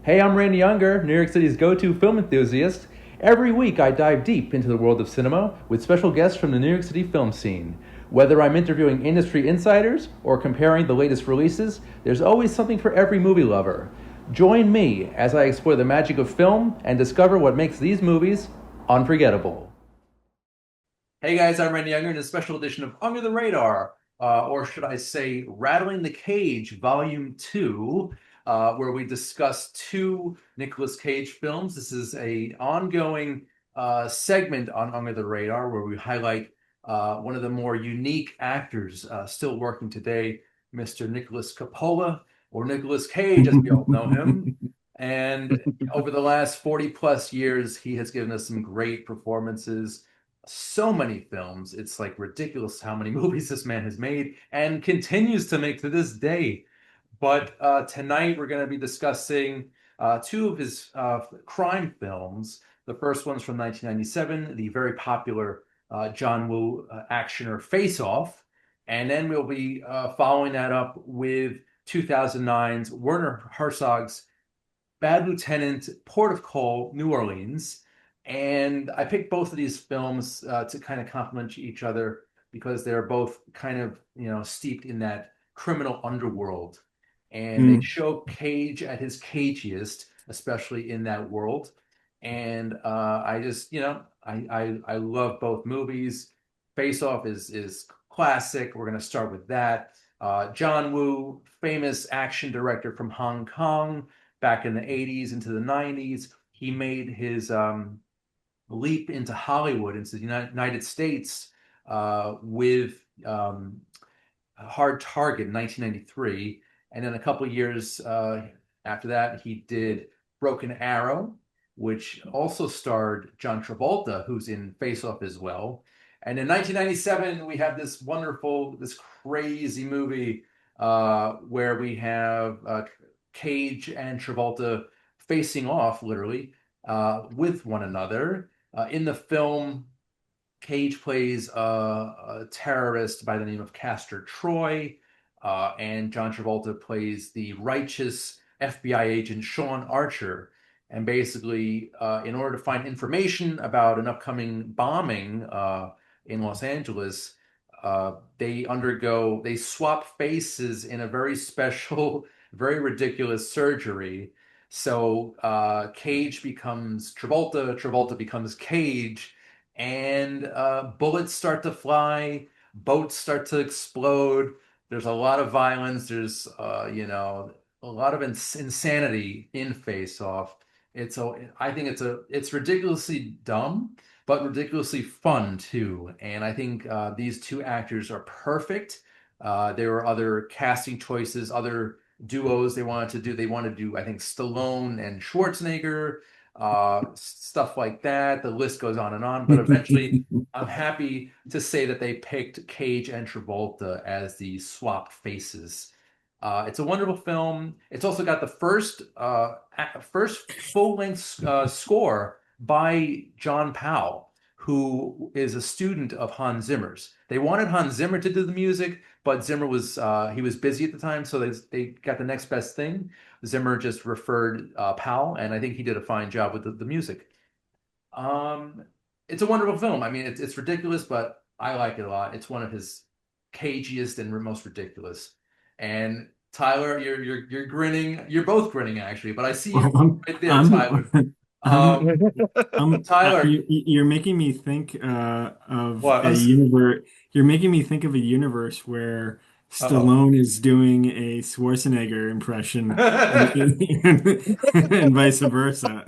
Hey, I'm Randy Younger, New York City's go to film enthusiast. Every week, I dive deep into the world of cinema with special guests from the New York City film scene. Whether I'm interviewing industry insiders or comparing the latest releases, there's always something for every movie lover. Join me as I explore the magic of film and discover what makes these movies unforgettable. Hey guys, I'm Randy Younger in a special edition of Under the Radar, or should I say Rattling the Cage, Volume 2, where we discuss two Nicolas Cage films. This is a ongoing segment on Under the Radar where we highlight one of the more unique actors still working today, Mr. Nicolas Coppola, or Nicolas Cage, as we all know him. And over the last 40 plus years, he has given us some great performances, so many films. It's like ridiculous how many movies this man has made and continues to make to this day. But tonight we're going to be discussing two of his crime films. The first one's from 1997, the very popular John Woo actioner Face Off. And then we'll be following that up with 2009's Werner Herzog's Bad Lieutenant, Port of Call, New Orleans. And I picked both of these films to kind of complement each other because they're both kind of, steeped in that criminal underworld. And they Mm. show Cage at his cagiest, especially in that world. And I just, I love both movies. Face Off is classic. We're going to start with that. John Woo, famous action director from Hong Kong back in the 80s into the 90s. He made his leap into Hollywood, into the United States, with Hard Target in 1993. And then a couple of years after that, he did Broken Arrow, which also starred John Travolta, who's in Face Off as well. And in 1997, we have this crazy movie where we have Cage and Travolta facing off, literally, with one another. In the film, Cage plays a terrorist by the name of Castor Troy, and John Travolta plays the righteous FBI agent Sean Archer. And basically, in order to find information about an upcoming bombing in Los Angeles, they swap faces in a very special, very ridiculous surgery. So Cage becomes Travolta, Travolta becomes Cage, and bullets start to fly, boats start to explode. There's a lot of violence. There's a lot of insanity in Face Off. I think it's ridiculously dumb, but ridiculously fun too. And I think these two actors are perfect. There were other casting choices, other duos they wanted to do. They wanted to do, I think, Stallone and Schwarzenegger, stuff like that. The list goes on and on. But eventually, I'm happy to say that they picked Cage and Travolta as the swap faces. It's a wonderful film. It's also got the first full-length score by John Powell, who is a student of Hans Zimmer's. They wanted Hans Zimmer to do the music, but Zimmer was he was busy at the time, so they got the next best thing. Zimmer just referred Powell, and I think he did a fine job with the music. Um, it's a wonderful film. I mean, it's ridiculous, but I like it a lot. It's one of his cagiest and most ridiculous. And Tyler, you're grinning. You're both grinning actually, but I see you I'm, right there, Tyler. I'm, I'm, Um, Tyler, you're making me think of a what? universe. You're making me think of a universe where Uh-oh. Stallone is doing a Schwarzenegger impression and vice versa.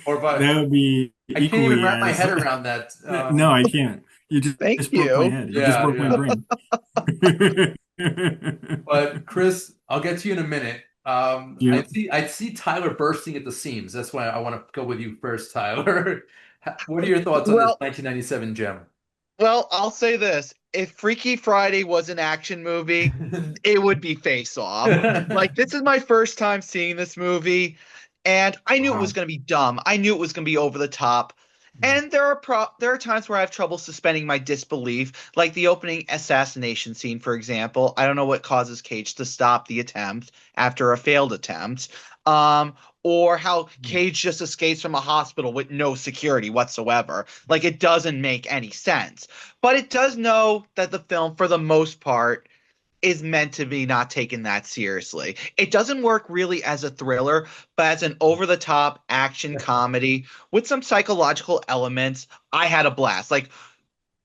Or That but would be I can't even equally wrap my as, head around that. no, I can't. You Thank just broke my you. head. You just Yeah, broke my yeah. brain. But Chris, I'll get to you in a minute. Yep. I see Tyler bursting at the seams. That's why I want to go with you first, Tyler. What are your thoughts on this Well, 1997 gem? I'll say this. If Freaky Friday was an action movie, it would be Face Off. Like, this is my first time seeing this movie, and I knew it was Wow. going to be dumb. I knew it was going to be over the top. And there are times where I have trouble suspending my disbelief, like the opening assassination scene, for example. I don't know what causes Cage to stop the attempt after a failed attempt. Um, or how Cage just escapes from a hospital with no security whatsoever. Like, it doesn't make any sense. But it does know that the film, for the most part, is meant to be not taken that seriously. It doesn't work really as a thriller, but as an over the top action comedy with some psychological elements. I had a blast. Like,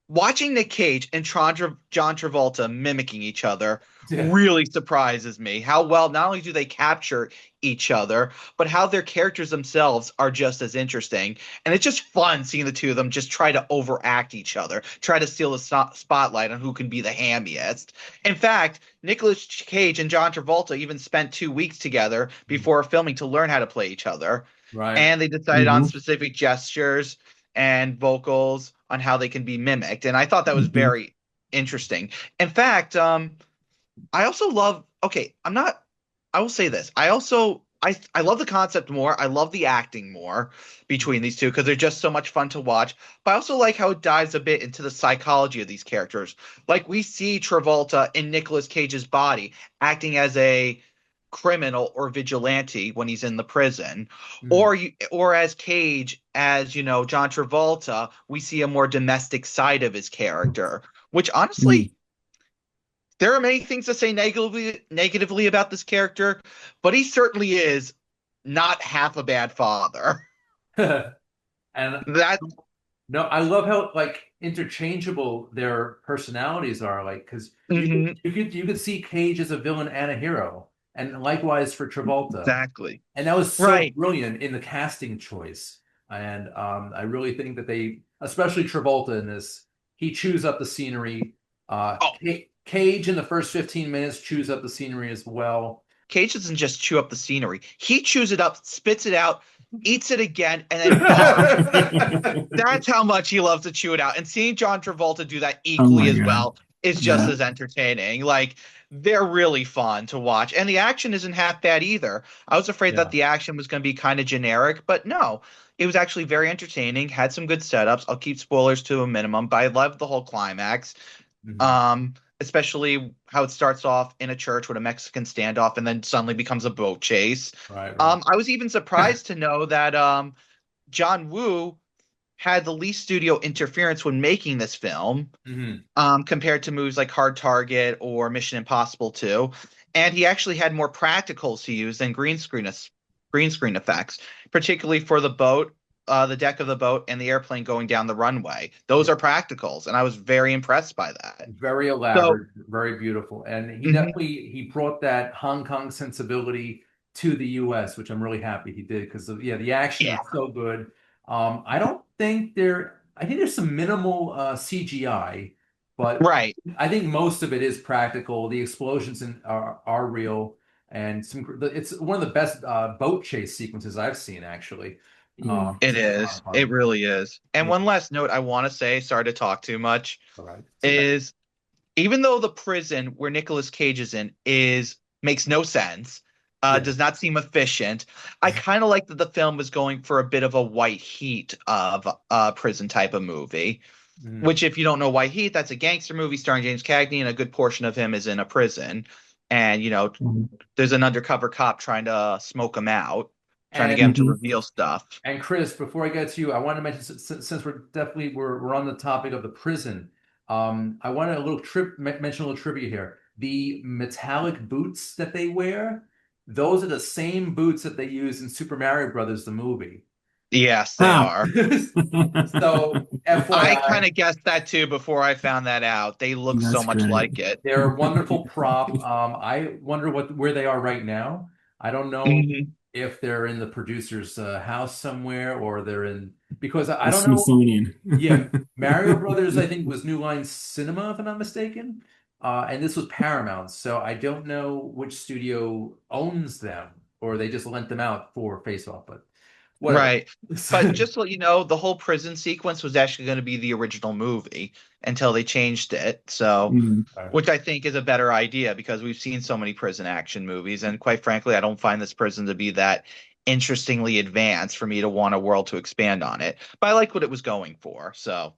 watching Nick Cage and John Travolta mimicking each other Yeah. really surprises me. How well not only do they capture each other, but how their characters themselves are just as interesting. And it's just fun seeing the two of them just try to overact each other, try to steal the spotlight on who can be the hammiest. In fact, Nicolas Cage and John Travolta even spent 2 weeks together before filming to learn how to play each other. Right. And they decided on specific gestures and vocals on how they can be mimicked. And I thought that was very interesting. In fact, I also love, okay, I will say this. I love the concept more. I love the acting more between these two because they're just so much fun to watch. But I also like how it dives a bit into the psychology of these characters. Like, we see Travolta in Nicolas Cage's body acting as a criminal or vigilante when he's in the prison, Mm. or as Cage, as John Travolta, we see a more domestic side of his character, which honestly, there are many things to say negatively about this character, but he certainly is not half a bad father. And That no, I love how like interchangeable their personalities are. Like, because Mhm, you could see Cage as a villain and a hero, and likewise for Travolta. exactly. And that was so Right. brilliant in the casting choice. And I really think that they, especially Travolta in this, he chews up the scenery. Oh, Cage in the first 15 minutes chews up the scenery as well. Cage doesn't just chew up the scenery. He chews it up, spits it out, eats it again, and then barfs. That's how much he loves to chew it out. And seeing John Travolta do that Oh equally my as God. well is just Yeah. as entertaining. Like, they're really fun to watch. And the action isn't half bad either. I was afraid that Yeah. the action was going to be kind of generic, but no. It was actually very entertaining, had some good setups. I'll keep spoilers to a minimum, but I loved the whole climax. Mhm. Especially how it starts off in a church with a Mexican standoff and then suddenly becomes a boat chase. Right, right. I was even surprised to know that John Woo had the least studio interference when making this film, Mhm. compared to movies like Hard Target or Mission Impossible 2. And he actually had more practicals to use than green screen effects, particularly for the boat, the deck of the boat, and the airplane going down the runway. Those are practicals, and I was very impressed by that. Very So, elaborate, very beautiful. And he mhm, definitely he brought that Hong Kong sensibility to the US, which I'm really happy he did because yeah, the action yeah, is so good. I think there's some minimal CGI, but right. I think most of it is practical. The explosions are real, and it's one of the best boat chase sequences I've seen actually. Yeah. It So it's a lot is. of It fun. really is. And Yeah. one last note I want to say, sorry to talk too much, All right. It's okay. is even though the prison where Nicolas Cage is in is makes no sense, Yeah. does not seem efficient, I kind of like that the film was going for a bit of a white heat of a prison type of movie. Mm. Which, if you don't know White Heat, that's a gangster movie starring James Cagney, and a good portion of him is in a prison. And there's an undercover cop trying to smoke him out, trying to get him And to Mhm. reveal stuff. And Chris, before I get to you, I want to mention since we're on the topic of the prison, I want mention a little trivia here. The metallic boots that they wear, those are the same boots that they use in Super Mario Brothers, the movie. Yes, they Ah. are. So, I kind FYI, of guessed that too before I found that out. They look so That's much great. like it. they're a wonderful prop. I wonder where they are right now. I don't know Mhm. if they're in the producer's house somewhere or they're in because I The don't know. Smithsonian. Yeah, Mario Brothers, I think, was New Line Cinema, if I'm not mistaken. And this was Paramount, so I don't know which studio owns them, or they just lent them out for Face Off, but whatever. Right. But just to let you know, the whole prison sequence was actually going to be the original movie until they changed it. So, Mm. which I think is a better idea because we've seen so many prison action movies. And quite frankly, I don't find this prison to be that interestingly advanced for me to want a world to expand on it. But I like what it was going for. So,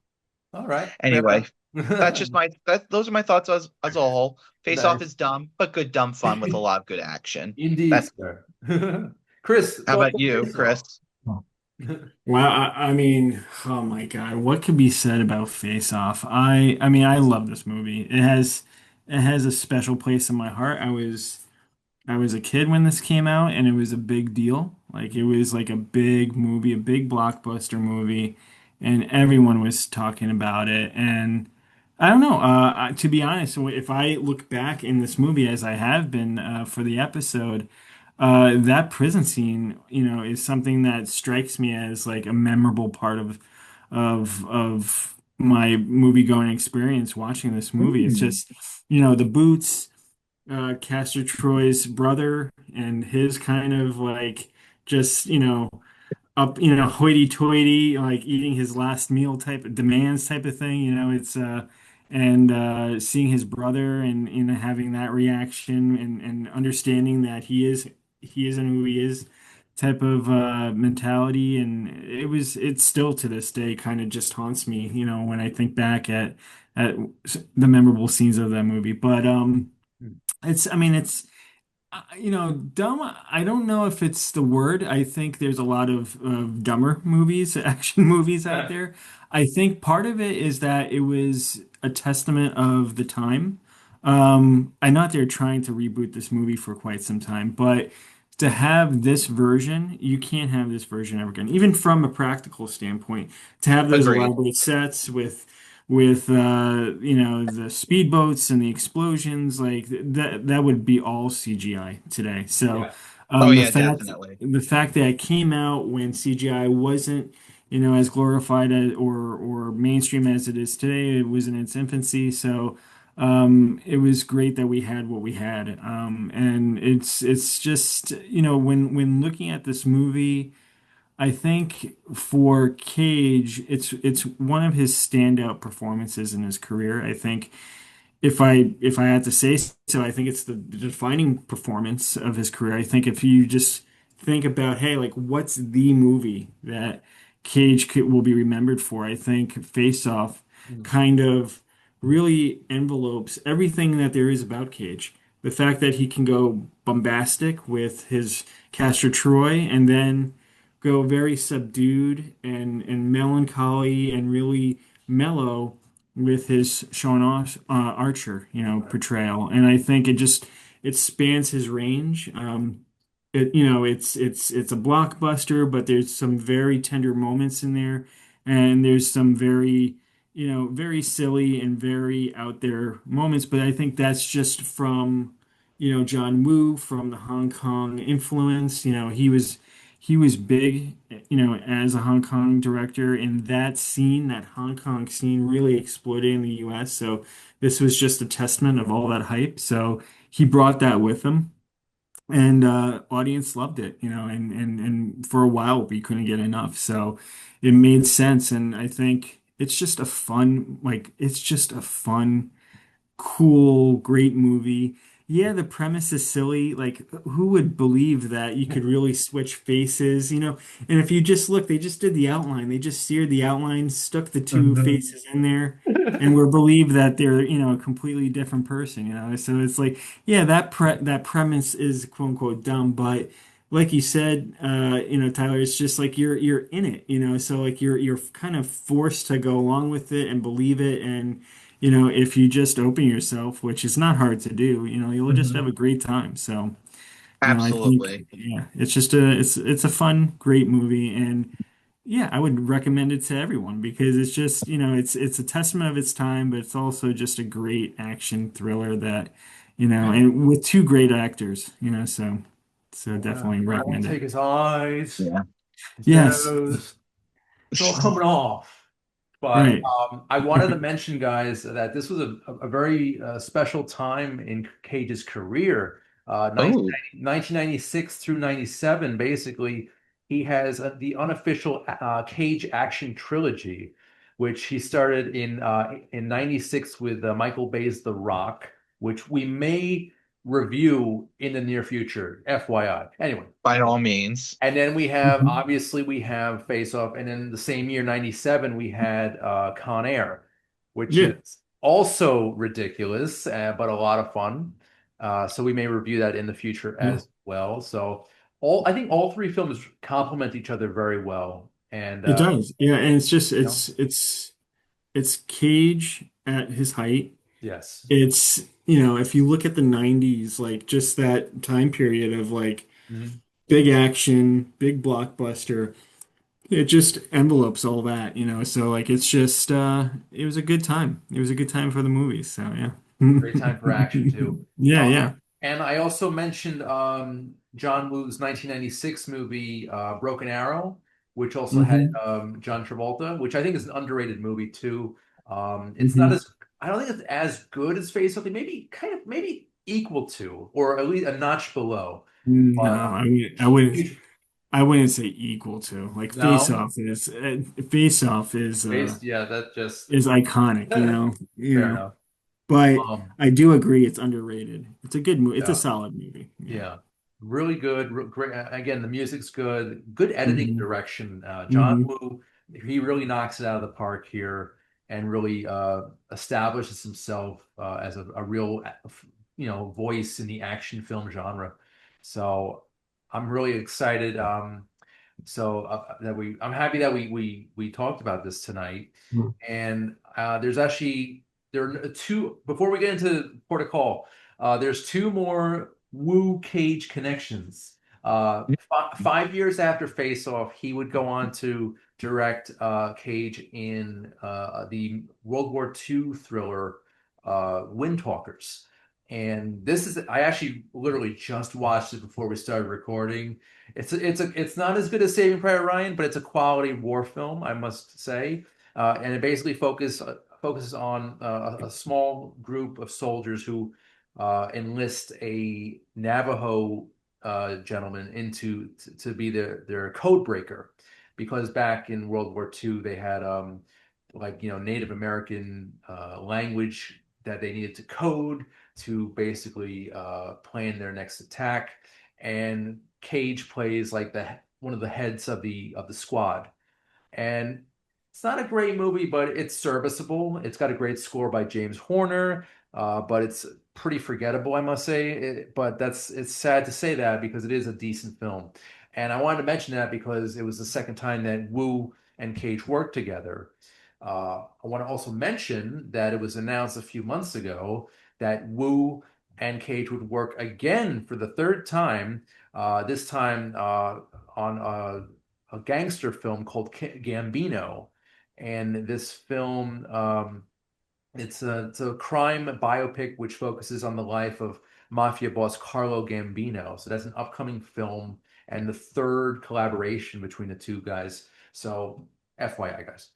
All right, fair anyway, that's enough. just those are my thoughts as a whole. Face Off Nice. is dumb, but good dumb fun with a lot of good action. Indeed, That's sir. Chris, How thoughts about on you, Face Off? Chris? Well, I mean, oh my God, what could be said about Face Off? I mean, I love this movie. It has a special place in my heart. I was a kid when this came out, and it was a big deal. Like it was like a big movie, a big blockbuster movie, and everyone was talking about it. And I don't know. To be honest, if I look back in this movie as I have been for the episode, that prison scene, is something that strikes me as like a memorable part of my movie going experience watching this movie. It's just, the boots, Castor Troy's brother and his kind of like just, up, hoity-toity, like eating his last meal type of demands type of thing, it's and seeing his brother and having that reaction and understanding that he isn't who he is type of mentality. And it's still to this day kind of just haunts me, when I think back at the memorable scenes of that movie. But I mean, dumb. I don't know if it's the word. I think there's a lot of dumber movies, action movies out there. I think part of it is that it was a testament of the time. I know they're trying to reboot this movie for quite some time, but to have this version, you can't have this version ever again. Even from a practical standpoint, to have those Agreed. elaborate sets with the speedboats and the explosions, like that would be all CGI today. So Yeah. Oh the yeah, fact definitely. the fact that it came out when CGI wasn't as glorified or mainstream as it is today, it was in its infancy. So it was great that we had what we had. And it's just when looking at this movie, I think for Cage, it's one of his standout performances in his career. I think if I had to say so, I think it's the defining performance of his career. I think if you just think about, hey, like what's the movie that will be remembered for? I think Face Off Mm. kind of really envelopes everything that there is about Cage. The fact that he can go bombastic with his Castor Troy and then go very subdued and melancholy and really mellow with his Archer, portrayal. And I think it spans his range. It's a blockbuster, but there's some very tender moments in there, and there's some very silly and very out there moments. But I think that's just from, John Woo, from the Hong Kong influence. He was big, as a Hong Kong director, and that scene, that Hong Kong scene, really exploded in the US. So this was just a testament of all that hype. So he brought that with him, and audience loved it, and for a while we couldn't get enough. So it made sense, and I think it's just a fun, cool, great movie. Yeah, the premise is silly. Like, who would believe that you could really switch faces, And if you just look, they just did the outline. They just seared the outline, stuck the two Mhm. faces in there, and we're believed that they're, a completely different person, So it's like, yeah, that premise is quote unquote dumb, but like you said, Tyler, it's just like you're in it, So like you're kind of forced to go along with it and believe it. And if you just open yourself, which is not hard to do, you'll just have Mhm. a great time. So, I think, Absolutely. yeah, it's a fun, great movie. And yeah, I would recommend it to everyone because it's just, it's a testament of its time, but it's also just a great action thriller that, Yeah. and with two great actors, so Wow. definitely I won't recommend it. take his eyes, Yeah. his Yes, nose. It's all coming off. But right. I wanted to mention, guys, that this was a very special time in Cage's career. Oh, 1996 through 97, basically, he has the unofficial Cage action trilogy, which he started in 96 with Michael Bay's The Rock, which we may review in the near future, FYI. Anyway, by all means. and then Mhm. obviously we have Face Off, and then the same year, 97, we had Con Air, which Yeah. is also ridiculous, but a lot of fun. So we may review that in the future Yeah. as well. So all I think all three films complement each other very well. And It does. Yeah, and it's just you know, it's Cage at his height. yes. It's, if you look at the 90s, like just that time period of like Mhm. big action, big blockbuster, it just envelopes all that, So like it's just it was a good time. It was a good time for the movies. So yeah. Great time for action too. Yeah, Uh, yeah. and I also mentioned John Woo's 1996 movie Broken Arrow, which also had Hmm. John Travolta, which I think is an underrated movie too. It's not Hmm. as I don't think it's as good as Face Off. Maybe kind of maybe equal to, or at least a notch below. No, But huge, I wouldn't say equal to. Like no, Face Off is based yeah, that just is iconic, fair enough. But Um, I do agree it's underrated. It's a good movie. It's a yeah. solid movie. Yeah. Yeah, really good. Great. Again, the music's good. Good editing and Hmm. direction. John Hmm. Woo, he really knocks it out of the park here and really establishes himself as a real, voice in the action film genre. So I'm really excited. I'm happy that we talked about this tonight. And there's actually there are two before we get into Port of Call. There's two more Wu Cage connections. 5 years after Face Off, he would go on to direct Cage in the World War II thriller Windtalkers. And this is I actually literally just watched it before we started recording. It's not as good as Saving Private Ryan, but it's a quality war film, I must say. And it basically focuses on a small group of soldiers who enlist a Navajo gentleman to be their code breaker, because back in World War II they had Native American language that they needed to code to basically plan their next attack. And Cage plays like the one of the heads of the squad. And it's not a great movie, but it's serviceable. It's got a great score by James Horner, but it's pretty forgettable, I must say. But it's sad to say that because it is a decent film. And I wanted to mention that because it was the second time that Wu and Cage worked together. I want to also mention that it was announced a few months ago that Wu and Cage would work again for the third time, this time on a gangster film called Gambino. And this film, it's a crime biopic which focuses on the life of mafia boss Carlo Gambino. So that's an upcoming film and the third collaboration between the two guys. So FYI, guys.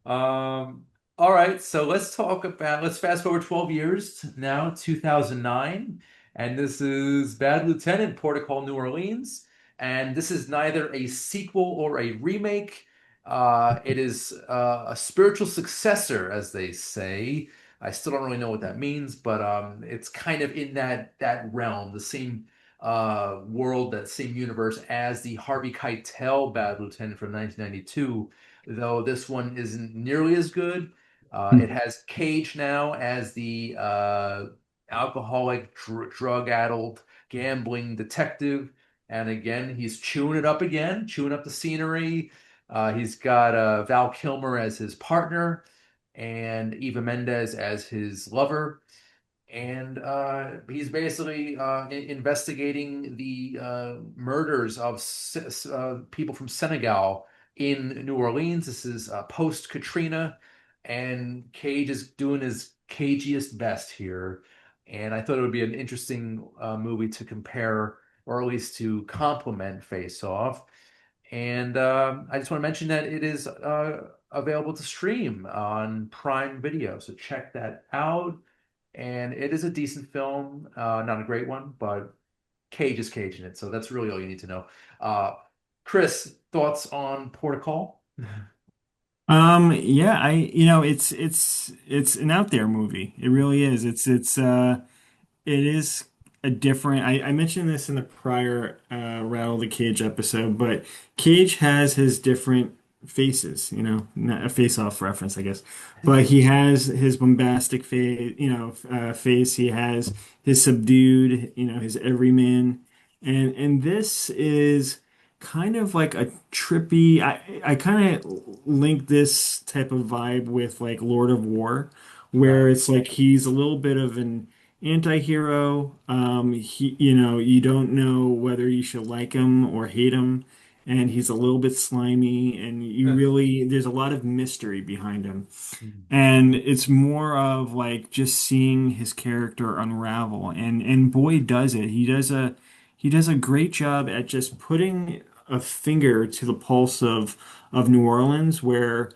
Um, all right, so let's fast forward 12 years now, 2009, and this is Bad Lieutenant, Port of Call, New Orleans, and this is neither a sequel or a remake. It is a spiritual successor, as they say. I still don't really know what that means, but it's kind of in that realm, the same world, that same universe as the Harvey Keitel Bad Lieutenant from 1992, though this one isn't nearly as good. It has Cage now as the alcoholic, drug-addled, gambling detective. And again, he's chewing it up again, chewing up the scenery. He's got Val Kilmer as his partner and Eva Mendes as his lover. And he's basically investigating the murders of people from Senegal in New Orleans. This is post Katrina, and Cage is doing his cagiest best here. And I thought it would be an interesting movie to compare, or at least to complement Face Off. And I just want to mention that it is available to stream on Prime Video, so check that out. And it is a decent film, not a great one, but Cage is Cage in it, so that's really all you need to know. Chris, thoughts on Port of Call? Yeah, it's an out there movie. It really is. It is a different. I mentioned this in the prior Rattle the Cage episode, but Cage has his different faces, not a face-off reference, I guess. But he has his bombastic face, face. He has his subdued, his everyman, And this is kind of like a trippy. I kind of link this type of vibe with like Lord of War, Right. where it's like he's a little bit of an anti-hero. You don't know whether you should like him or hate him, and he's a little bit slimy, and there's a lot of mystery behind him. Mhm. And it's more of like just seeing his character unravel. And boy does it. He does a great job at just putting a finger to the pulse of New Orleans, where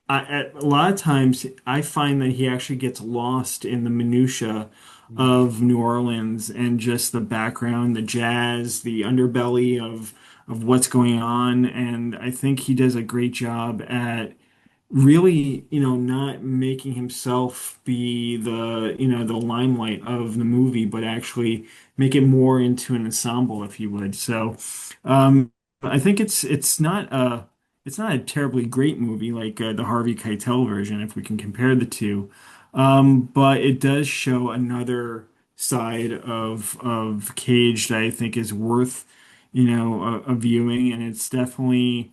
at a lot of times I find that he actually gets lost in the minutia Mhm. of New Orleans and just the background, the jazz, the underbelly of what's going on. And I think he does a great job at really, not making himself be the limelight of the movie, but actually make it more into an ensemble, if you would. So, I think it's not a terribly great movie like the Harvey Keitel version, if we can compare the two. But it does show another side of Cage that I think is worth, a viewing, and it's definitely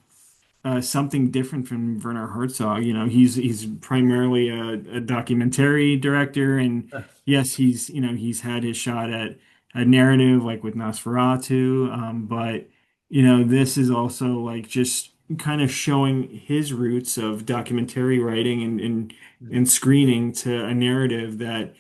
something different from Werner Herzog. He's primarily a documentary director, and yes, he's had his shot at a narrative like with Nosferatu, but this is also like just kind of showing his roots of documentary writing and screening to a narrative that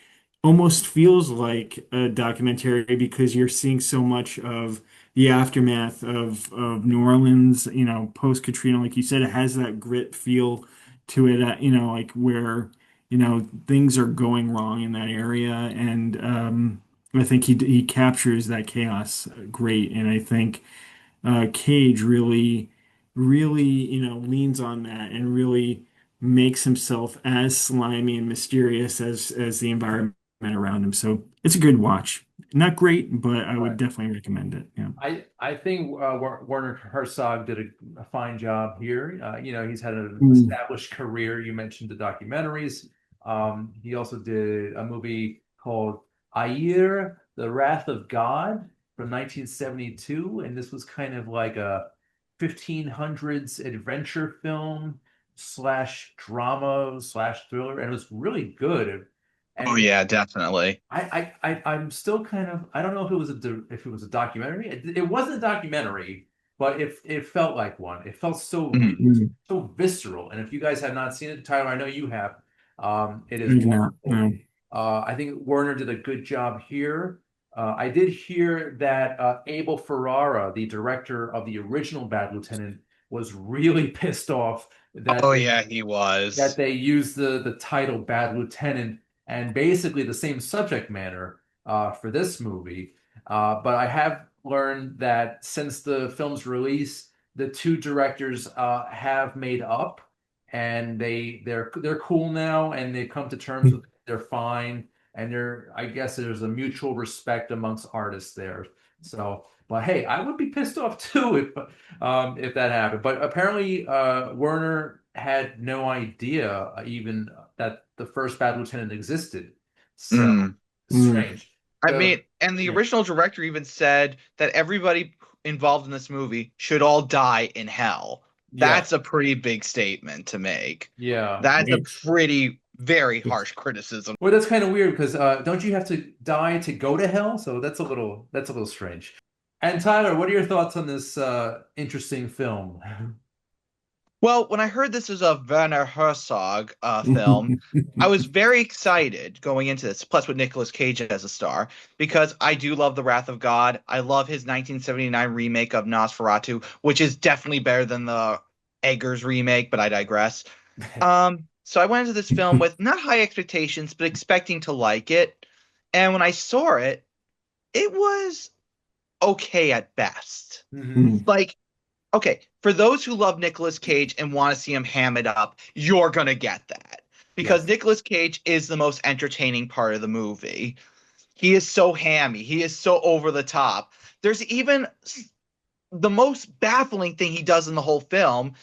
almost feels like a documentary because you're seeing so much of the aftermath of New Orleans, post Katrina, like you said, it has that grit feel to it, like where, things are going wrong in that area. And I think he captures that chaos great. And I think Cage really, leans on that and really makes himself as slimy and mysterious as the environment around him. So it's a good watch. Not great, but I would Right. definitely recommend it. Yeah. I think Werner Herzog did a fine job here. He's had an Mm. established career. You mentioned the documentaries. He also did a movie called Ayer, The Wrath of God from 1972, and this was kind of like a 1500s adventure film slash drama slash thriller, and it was really good. Oh And yeah, definitely. I'm still kind of I don't know if it was a documentary. It wasn't a documentary, but it felt like one. It felt so Mhm. real, Mm. so visceral. And if you guys have not seen it, Tyler, I know you have. It is Maybe not. wonderful. No. I think Werner did a good job here. I did hear that Abel Ferrara, the director of the original Bad Lieutenant, was really pissed off that Oh they yeah, he that was. they used the title Bad Lieutenant and basically the same subject matter for this movie. But I have learned that since the film's release, the two directors have made up, and they're cool now, and they've come to terms with it. They're fine, and I guess there's a mutual respect amongst artists there. So, but hey, I would be pissed off too if that happened. But apparently, Werner had no idea even that the first Bad Lieutenant existed. So Mm. Mm. strange. I mean, and the Yeah, original director even said that everybody involved in this movie should all die in hell. yeah, That's a pretty big statement to make. yeah. That's a It's pretty, very harsh criticism. Well, that's kind of weird because don't you have to die to go to hell? So that's a little strange. And Tyler, what are your thoughts on this interesting film? Well, when I heard this was a Werner Herzog film, I was very excited going into this, plus with Nicolas Cage as a star, because I do love The Wrath of God. I love his 1979 remake of Nosferatu, which is definitely better than the Eggers remake, but I digress. So I went into this film with not high expectations, but expecting to like it. And when I saw it, it was okay at best. Hmm. Mm. Like, okay, for those who love Nicolas Cage and want to see him ham it up, you're gonna get that. Because Yes. Nicolas Cage is the most entertaining part of the movie. He is so hammy, he is so over the top. There's even the most baffling thing he does in the whole film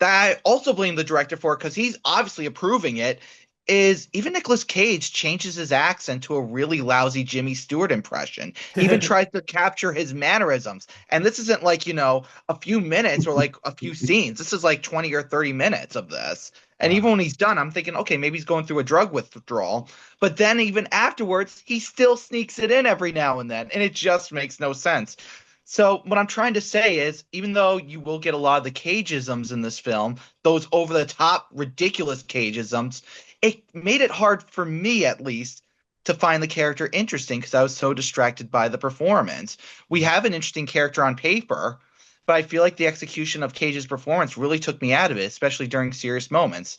that I also blame the director for because he's obviously approving it is even Nicolas Cage changes his accent to a really lousy Jimmy Stewart impression. He even tries to capture his mannerisms. And this isn't like, a few minutes or like a few scenes. This is like 20 or 30 minutes of this. And even Wow. when he's done, I'm thinking, okay, maybe he's going through a drug withdrawal. But then even afterwards, he still sneaks it in every now and then. And it just makes no sense. So what I'm trying to say is, even though you will get a lot of the cageisms in this film, those over the top, ridiculous cageisms, it made it hard for me at least to find the character interesting because I was so distracted by the performance. We have an interesting character on paper, but I feel like the execution of Cage's performance really took me out of it, especially during serious moments.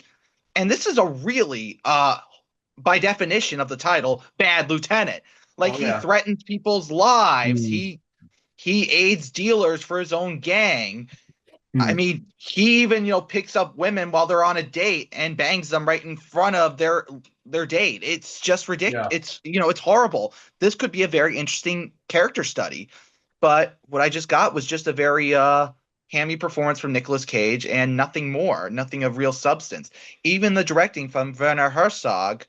And this is a really, by definition of the title, bad lieutenant. Like Oh he yeah. threatens people's lives. Mm, He aids dealers for his own gang. I mm. mean, he even, picks up women while they're on a date and bangs them right in front of their date. It's just ridiculous. Yeah. It's horrible. This could be a very interesting character study. But what I just got was just a very hammy performance from Nicolas Cage and nothing more, nothing of real substance. Even the directing from Werner Herzog,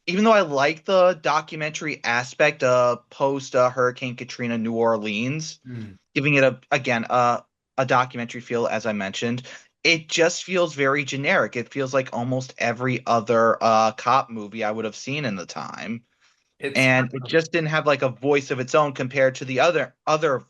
even though I like the documentary aspect of post Hurricane Katrina New Orleans, Hmm. giving it a documentary feel, as I mentioned, it just feels very generic. It feels like almost every other cop movie I would have seen in the time, It's and it just didn't have like a voice of its own compared to the other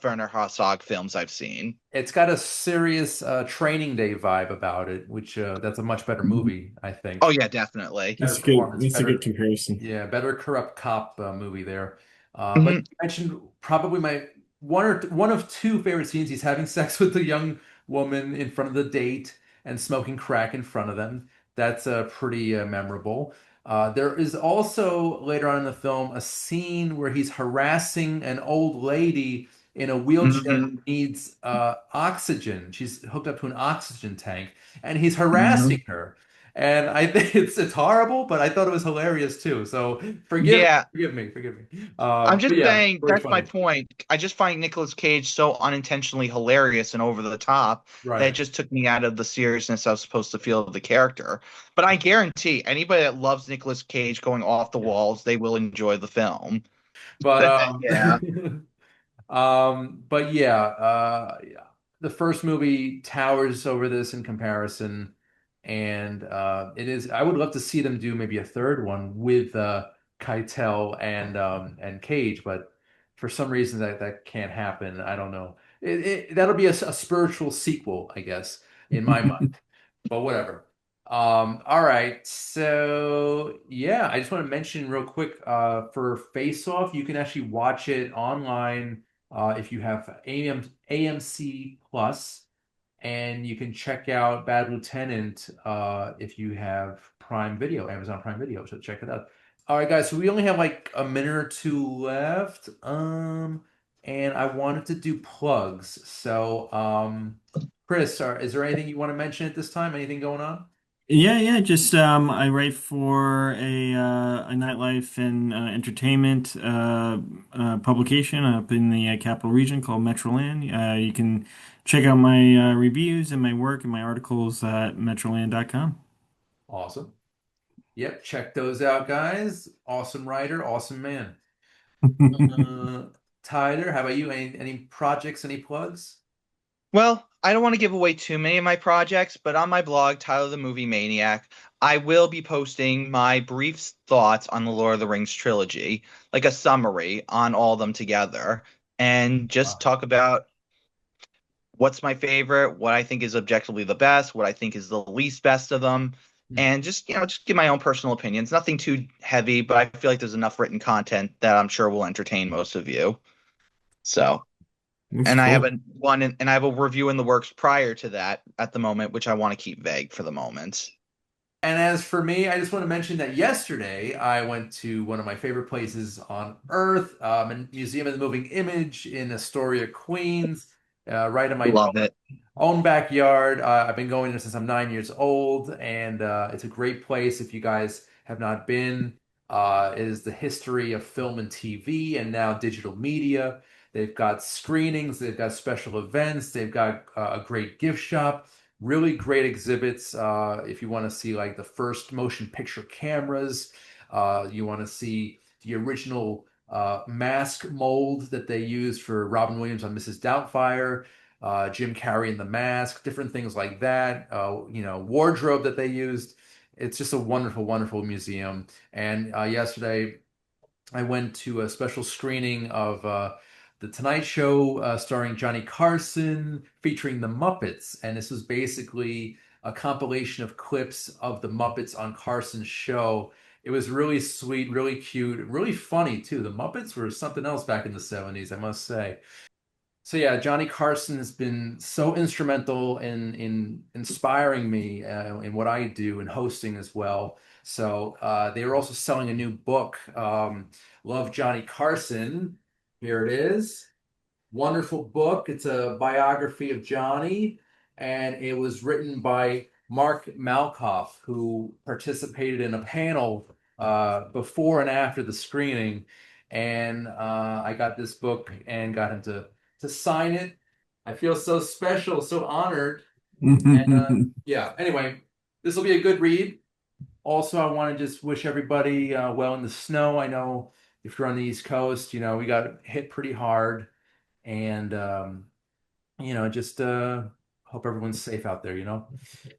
Werner Herzog films I've seen. it's got a serious Training Day vibe about it, which that's a much better movie, I Oh think. yeah, definitely. Better That's a good. performance, That's a good better, comparison. yeah, better corrupt cop movie there. But Mhm. you mentioned probably my one of two favorite scenes. He's having sex with the young woman in front of the date and smoking crack in front of them. That's pretty memorable. There is also later on in the film a scene where he's harassing an old lady in a wheelchair Mhm. who needs oxygen. She's hooked up to an oxygen tank, and he's Mhm. harassing her. And I think it's horrible, but I thought it was hilarious too. So Yeah, forgive me. I'm But just yeah, saying very that's my funny. point. I just find Nicolas Cage so unintentionally hilarious and over the top that it Right. just took me out of the seriousness I was supposed to feel of the character. But I guarantee anybody that loves Nicolas Cage going off the Yeah. walls, they will enjoy the film. But Yeah. but yeah, yeah. The first movie towers over this in comparison, and it is. I would love to see them do maybe a third one with Keitel and Cage, but for some reason that can't happen. I don't know. That'll be a spiritual sequel, I guess, in my mind. But whatever. All right. So yeah, I just want to mention real quick, for Face Off, you can actually watch it online if you have AMC Plus, and you can check out Bad Lieutenant if you have Prime Video, Amazon Prime Video. So check it out. All right, guys. So we only have like a minute or two left. And I wanted to do plugs. So, Chris, is there anything you want to mention at this time? Anything going on? Yeah, yeah. Just I write for a nightlife and entertainment publication up in the Capital Region called Metroland. You can check out my reviews and my work and my articles at metroland.com. Awesome. Yep, check those out, guys. Awesome writer, awesome man. Uh, Tyler, how about you? Any projects, any plugs? Well, I don't want to give away too many of my projects, but on my blog, Tyler the Movie Maniac, I will be posting my brief thoughts on the Lord of the Rings trilogy, like a summary on all of them together, and just Wow. talk about what's my favorite, what I think is objectively the best, what I think is the least best of them, Hmm. and just give my own personal opinions. Nothing too heavy, but I feel like there's enough written content that I'm sure will entertain most of you. So, That's and I have cool. and I have a review in the works prior to that at the moment, which I want to keep vague for the moment. And as for me, I just want to mention that yesterday I went to one of my favorite places on earth, a Museum of the Moving Image in Astoria, Queens, right in my Love it. own backyard. I've been going there since I'm 9 years old, and it's a great place if you guys have not been. It is the history of film and TV and now digital media. They've got screenings, they've got special events, they've got a great gift shop really great exhibits. If you want to see like the first motion picture cameras, you want to see the original mask mold that they used for Robin Williams on Mrs. Doubtfire, Jim Carrey in the mask, different things like that. Wardrobe that they used. It's just a wonderful, wonderful museum. And yesterday, I went to a special screening of The Tonight Show starring Johnny Carson featuring the Muppets. And this was basically a compilation of clips of the Muppets on Carson's show. It was really sweet, really cute, really funny too. The Muppets were something else back in the 70s, I must say. So yeah, Johnny Carson has been so instrumental in inspiring me in what I do and hosting as well. So they are also selling a new book, Love Johnny Carson. Here it is. Wonderful book. It's a biography of Johnny, and it was written by Mark Malkoff, who participated in a panel before and after the screening. And I got this book and got him to sign it. I feel so special, so honored. And yeah, anyway, this will be a good read. Also, I want to just wish everybody well in the snow. I know if you're on the East Coast, we got hit pretty hard and just hope everyone's safe out there.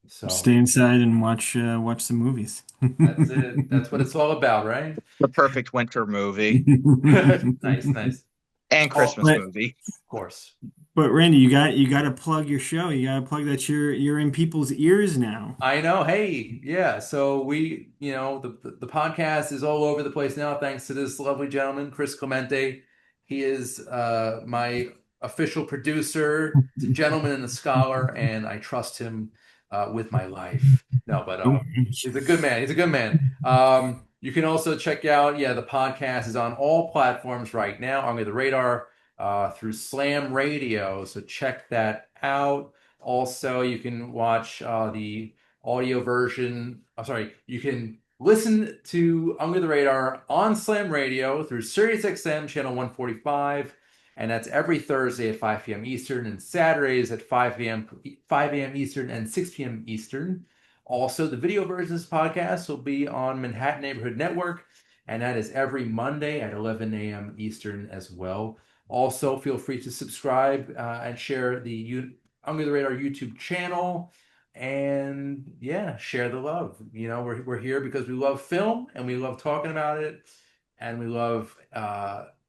So Stay inside and watch some movies. that's it. That's what it's all about, right? The perfect winter movie Nice, nice. and Oh, Christmas But movie. of course. but Randy, you got to plug your show. You got to plug that you're in people's ears now. I know. Hey, yeah. So the podcast is all over the place now, thanks to this lovely gentleman, Chris Clemente. He is my official producer. He's a gentleman and a scholar, and I trust him with my life. No, but he's a good man. He's a good man. You can also check out, yeah, the podcast is on all platforms right now, Under the Radar, through Slam Radio. So check that out. Also, you can watch the audio version. I'm sorry, you can listen to Under the Radar on Slam Radio through SiriusXM channel 145, and that's every Thursday at 5 p.m. Eastern and Saturdays at 5 a.m. Eastern and 6 p.m. Eastern. Also, the video version of this podcast will be on Manhattan Neighborhood Network, and that is every Monday at 11 a.m. Eastern as well. Also, feel free to subscribe and share the Under the Radar YouTube channel, and yeah, share the love. We're here because we love film and we love talking about it, and we love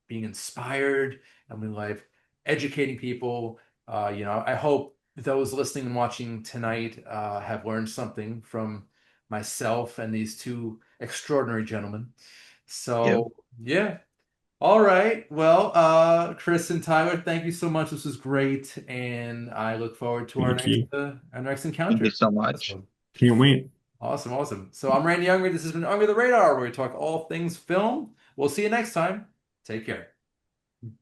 being inspired, and we love educating people. I hope those listening and watching tonight have learned something from myself and these two extraordinary gentlemen. Yep. So yeah. All right. Well, Chris and Tyler, thank you so much. This was great, and I look forward to Thank you. our next Thank you encounter. so much. Awesome. Can't wait. Awesome, awesome. So I'm Randy Younger. This has been Under the Radar, where we talk all things film. We'll see you next time. Take care.